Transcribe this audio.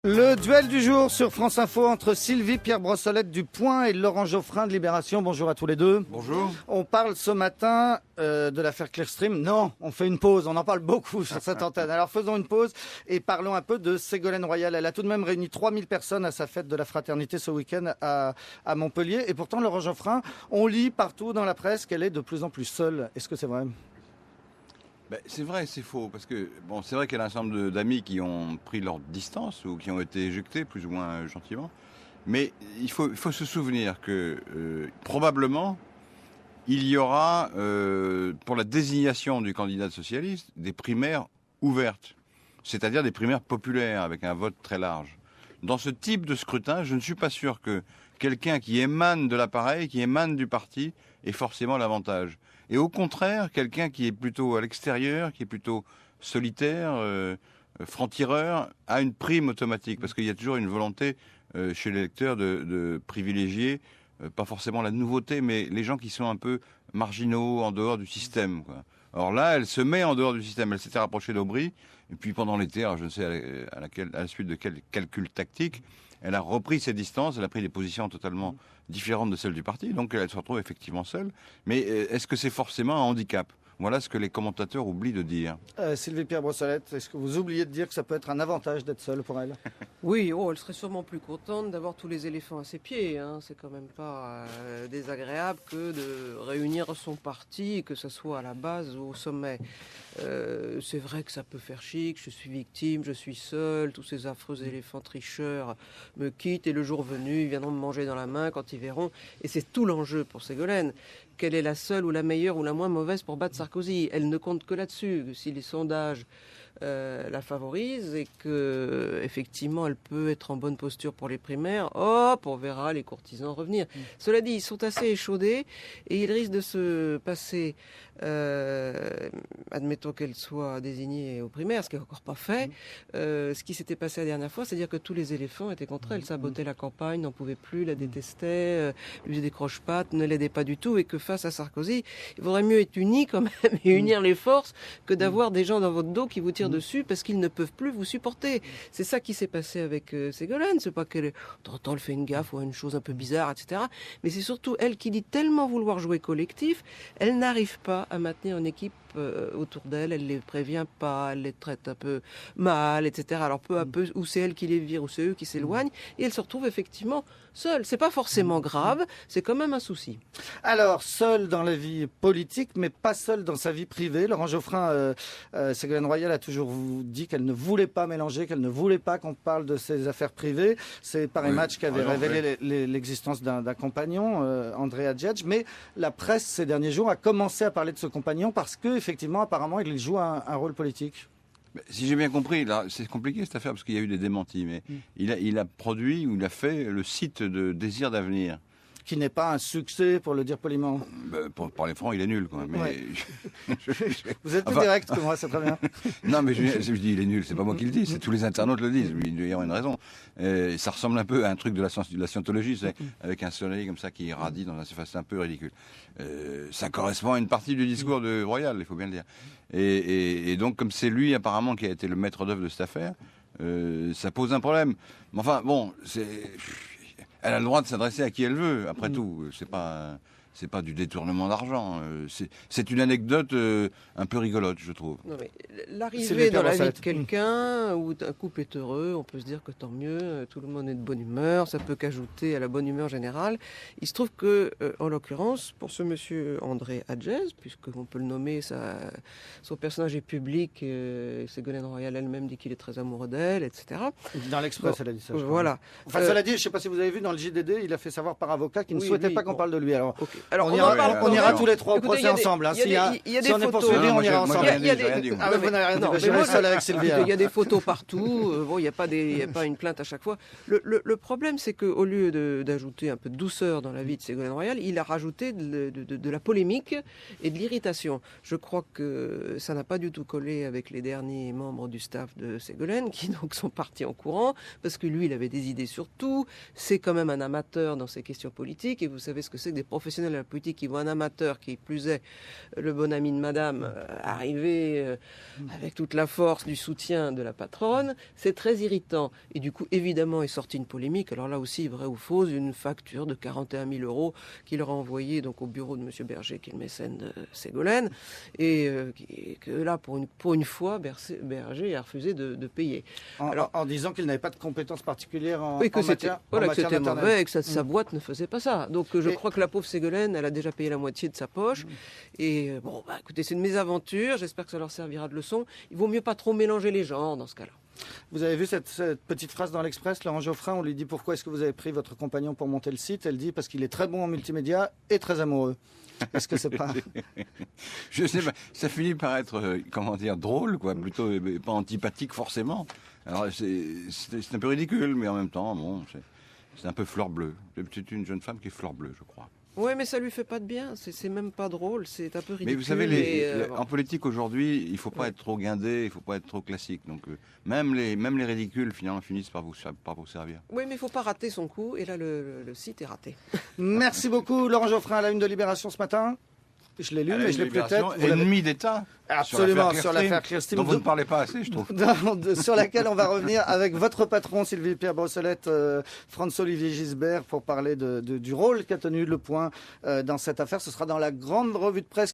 Le duel du jour sur France Info entre Sylvie Pierre Brossolette du Point et Laurent Geoffrin de Libération. Bonjour à tous les deux. Bonjour. On parle ce matin de l'affaire Clearstream. Non, on fait une pause. On en parle beaucoup sur cette antenne. Alors faisons une pause et parlons un peu de Ségolène Royal. Elle a tout de même réuni 3000 personnes à sa fête de la fraternité ce week-end à Montpellier. Et pourtant, Laurent Geoffrin, on lit partout dans la presse qu'elle est de plus en plus seule. Est-ce que c'est vrai ? C'est vrai, c'est faux, parce que c'est vrai qu'il y a un certain nombre d'amis qui ont pris leur distance ou qui ont été éjectés plus ou moins gentiment, mais il faut se souvenir que probablement il y aura pour la désignation du candidat socialiste des primaires ouvertes, c'est-à-dire des primaires populaires avec un vote très large. Dans ce type de scrutin, je ne suis pas sûr que quelqu'un qui émane de l'appareil, qui émane du parti, ait forcément l'avantage. Et au contraire, quelqu'un qui est plutôt à l'extérieur, qui est plutôt solitaire, franc-tireur, a une prime automatique. Parce qu'il y a toujours une volonté chez l'électeur de privilégier, pas forcément la nouveauté, mais les gens qui sont un peu marginaux, en dehors du système, quoi. Alors là, elle se met en dehors du système. Elle s'était rapprochée d'Aubry. Et puis pendant l'été, alors je ne sais à la suite de quel calcul tactique, elle a repris ses distances, elle a pris des positions totalement différentes de celles du parti, donc elle se retrouve effectivement seule. Mais est-ce que c'est forcément un handicap ? Voilà ce que les commentateurs oublient de dire. Sylvie Pierre Brossolette, est-ce que vous oubliez de dire que ça peut être un avantage d'être seule pour elle ? Oui, elle serait sûrement plus contente d'avoir tous les éléphants à ses pieds. C'est quand même pas désagréable que de réunir son parti, que ce soit à la base ou au sommet. C'est vrai que ça peut faire chic, je suis victime, je suis seul, tous ces affreux éléphants tricheurs me quittent et le jour venu, ils viendront me manger dans la main quand ils verront. Et c'est tout l'enjeu pour Ségolène. Quelle est la seule ou la meilleure ou la moins mauvaise pour battre Sarkozy ? Elle ne compte que là-dessus. Si les sondages la favorisent et que effectivement elle peut être en bonne posture pour les primaires, hop, on verra les courtisans revenir. Cela dit, ils sont assez échaudés et ils risquent de se passer, admettons qu'elle soit désignée aux primaires, ce qui n'est encore pas fait. Ce qui s'était passé la dernière fois, c'est-à-dire que tous les éléphants étaient contre elle, sabotaient la campagne, n'en pouvaient plus, la détestaient, lui faisaient des croche-pattes, ne l'aidaient pas du tout, et que face à Sarkozy, il vaudrait mieux être unis quand même et unir les forces que d'avoir des gens dans votre dos qui vous tirent dessus parce qu'ils ne peuvent plus vous supporter. C'est ça qui s'est passé avec Ségolène. C'est pas qu'elle, de temps en temps, elle fait une gaffe ou une chose un peu bizarre, etc. Mais c'est surtout elle qui dit tellement vouloir jouer collectif, elle n'arrive pas à maintenir une équipe autour d'elle, elle les prévient pas, elle les traite un peu mal, etc. Alors peu à peu, ou c'est elle qui les vire, ou c'est eux qui s'éloignent, et elle se retrouve effectivement seule. C'est pas forcément grave, c'est quand même un souci. Alors, seule dans la vie politique, mais pas seule dans sa vie privée. Laurent Geoffrin, Ségolène Royal a toujours dit qu'elle ne voulait pas mélanger, qu'elle ne voulait pas qu'on parle de ses affaires privées. C'est Paris Match qui avait révélé l'existence d'un compagnon, André Adjedj. Mais la presse, ces derniers jours, a commencé à parler de ce compagnon parce que, effectivement, apparemment, il joue un rôle politique. Si j'ai bien compris, là, c'est compliqué cette affaire parce qu'il y a eu des démentis, mais il a produit ou il a fait le site de Désir d'avenir. Qui n'est pas un succès, pour le dire poliment. Pour parler franc, il est nul, quoi. Mais ouais. Vous êtes plus direct que moi, c'est très bien. Non, mais je dis il est nul, c'est pas moi qui le dis, c'est tous les internautes le disent. Il doit y avoir une raison. Ça ressemble un peu à un truc de la scientologie, avec un soleil comme ça qui irradie dans un surface, c'est un peu ridicule. Ça correspond à une partie du discours de Royal, il faut bien le dire. Et donc, comme c'est lui apparemment qui a été le maître d'œuvre de cette affaire, ça pose un problème. Mais enfin, bon, elle a le droit de s'adresser à qui elle veut. Après tout, c'est pas du détournement d'argent. C'est une anecdote un peu rigolote, je trouve. Non, mais l'arrivée dans la vie de quelqu'un où un couple est heureux, on peut se dire que tant mieux, tout le monde est de bonne humeur, ça peut qu'ajouter à la bonne humeur générale. Il se trouve que, en l'occurrence, pour ce monsieur André Adjedj, puisqu'on peut le nommer, son personnage est public, Ségolène Royal elle-même dit qu'il est très amoureux d'elle, etc. Dans l'Express, elle a dit ça. Voilà. Enfin, cela dit, je ne sais pas si vous avez vu dans le JDD, il a fait savoir par avocat qu'il ne souhaitait pas qu'on parle de lui. Alors, okay. Alors on ira tous les trois au procès ensemble. Il y a des photos. On est poursuivi, on ira ensemble. Vous n'avez rien dit. J'irai seul avec Sylvie. Il y a des photos partout. Il n'y a pas une plainte à chaque fois. Le problème, c'est qu'au lieu d'ajouter un peu de douceur dans la vie de Ségolène Royal, il a rajouté de la polémique et de l'irritation. Je crois que ça n'a pas du tout collé avec les derniers membres du staff de Ségolène, qui donc sont partis en courant, parce que lui, il avait des idées sur tout. C'est quand même un amateur dans ces questions politiques, et vous savez ce que c'est que des professionnels professionnel de la politique qui voit un amateur, qui plus est le bon ami de madame, arriver avec toute la force du soutien de la patronne, c'est très irritant. Et du coup, évidemment, est sortie une polémique, alors là aussi, vrai ou faux, une facture de 41 000 € qu'il a envoyée donc au bureau de M. Berger, qui est le mécène de Ségolène, et que là, pour une fois, Berger a refusé de payer. En disant qu'il n'avait pas de compétences particulières en que matière c'était maternelle. mauvais et que sa boîte ne faisait pas ça. Donc je crois que la pauvre Ségolène, elle a déjà payé la moitié de sa poche. Et bon, écoutez, c'est une mésaventure. J'espère que ça leur servira de leçon. Il vaut mieux pas trop mélanger les genres dans ce cas-là. Vous avez vu cette petite phrase dans l'Express, Laurent Geoffrin, on lui dit pourquoi est-ce que vous avez pris votre compagnon pour monter le site. Elle dit parce qu'il est très bon en multimédia et très amoureux. Est-ce que c'est pas... Je sais pas, ça finit par être, comment dire, drôle, quoi, plutôt pas antipathique forcément. Alors c'est un peu ridicule, mais en même temps, bon, c'est un peu fleur bleue. C'est une jeune femme qui est fleur bleue, je crois. Oui, mais ça lui fait pas de bien. C'est même pas drôle. C'est un peu ridicule. Mais vous savez, en politique aujourd'hui, il faut pas être trop guindé, il faut pas être trop classique. Donc même les ridicules finalement finissent par vous servir. Oui, mais il faut pas rater son coup. Et là, le site est raté. Merci beaucoup, Laurent Geoffrin, à la une de Libération ce matin. Je l'ai lu, mais je l'ai peut-être. Ennemi d'État. Absolument, sur l'affaire Clearstream. Dont vous ne parlez pas assez, je trouve. Sur laquelle on va revenir avec votre patron, Sylvie Pierre Brossolette, François-Olivier Gisbert, pour parler du rôle qu'a tenu Le Point dans cette affaire. Ce sera dans la grande revue de presse